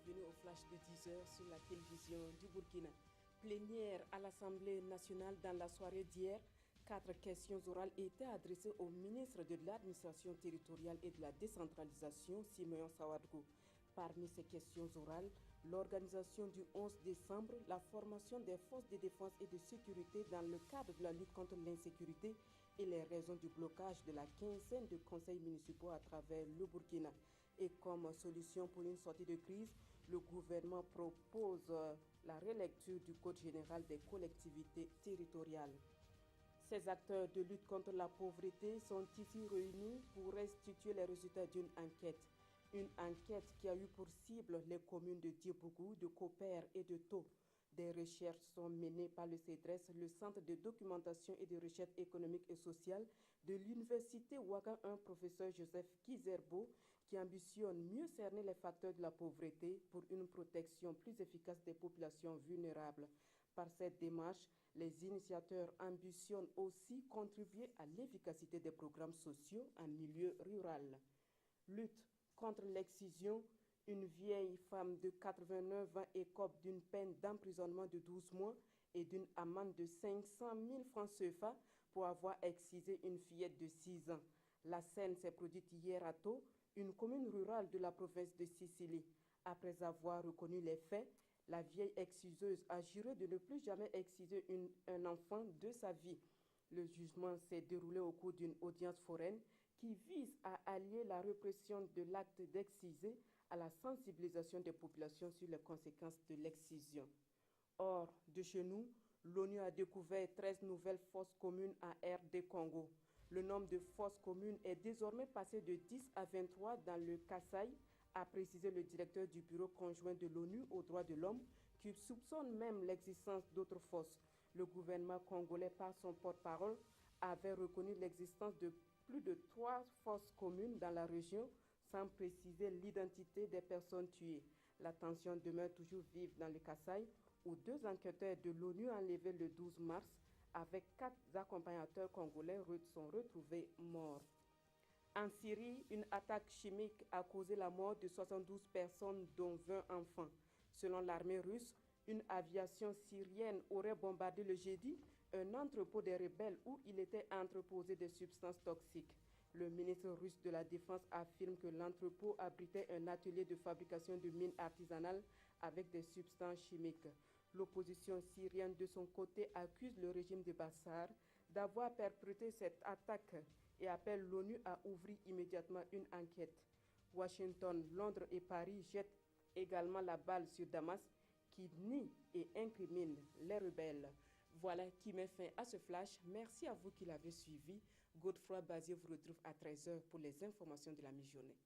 bienvenue au flash de 10 heures sur la télévision du Burkina. Plénière à l'Assemblée nationale dans la soirée d'hier, 4 questions orales étaient adressées au ministre de l'Administration territoriale et de la décentralisation, Simeon Sawadgo. Parmi ces questions orales, l'organisation du 11 décembre, la formation des forces de défense et de sécurité dans le cadre de la lutte contre l'insécurité et les raisons du blocage de la quinzaine de conseils municipaux à travers le Burkina. Et comme solution pour une sortie de crise, le gouvernement propose la relecture du Code général des collectivités territoriales. Ces acteurs de lutte contre la pauvreté sont ici réunis pour restituer les résultats d'une enquête. Une enquête qui a eu pour cible les communes de Diebougou, de Koper et de Tau. Des recherches sont menées par le CEDRES, le Centre de documentation et de recherche économique et sociale de l'Université Ouaga 1, professeur Joseph Kizerbo, qui ambitionne mieux cerner les facteurs de la pauvreté pour une protection plus efficace des populations vulnérables. Par cette démarche, les initiateurs ambitionnent aussi contribuer à l'efficacité des programmes sociaux en milieu rural. Lutte contre l'excision, une vieille femme de 89 ans écope d'une peine d'emprisonnement de 12 mois et d'une amende de 500 000 francs CFA pour avoir excisé une fillette de 6 ans. La scène s'est produite hier à Tau, une commune rurale de la province de Sicile. Après avoir reconnu les faits, la vieille exciseuse a juré de ne plus jamais exciser un enfant de sa vie. Le jugement s'est déroulé au cours d'une audience foraine qui vise à allier la répression de l'acte d'exciser à la sensibilisation des populations sur les conséquences de l'excision. Hors de chez nous, l'ONU a découvert 13 nouvelles fosses communes à RD Congo. Le nombre de fosses communes est désormais passé de 10 à 23 dans le Kasaï, a précisé le directeur du bureau conjoint de l'ONU aux droits de l'homme, qui soupçonne même l'existence d'autres fosses. Le gouvernement congolais, par son porte-parole, avait reconnu l'existence de plus de 3 fosses communes dans la région, sans préciser l'identité des personnes tuées. La tension demeure toujours vive dans le Kasaï, où 2 enquêteurs de l'ONU enlevés le 12 mars, avec 4 accompagnateurs congolais, sont retrouvés morts. En Syrie, une attaque chimique a causé la mort de 72 personnes, dont 20 enfants. Selon l'armée russe, une aviation syrienne aurait bombardé le jeudi un entrepôt des rebelles où il était entreposé des substances toxiques. Le ministre russe de la Défense affirme que l'entrepôt abritait un atelier de fabrication de mines artisanales avec des substances chimiques. L'opposition syrienne, de son côté, accuse le régime de Bachar d'avoir perpétré cette attaque et appelle l'ONU à ouvrir immédiatement une enquête. Washington, Londres et Paris jettent également la balle sur Damas, qui nie et incrimine les rebelles. Voilà qui met fin à ce flash. Merci à vous qui l'avez suivi. Godefroy Bazier vous retrouve à 13 h pour les informations de la mi-journée.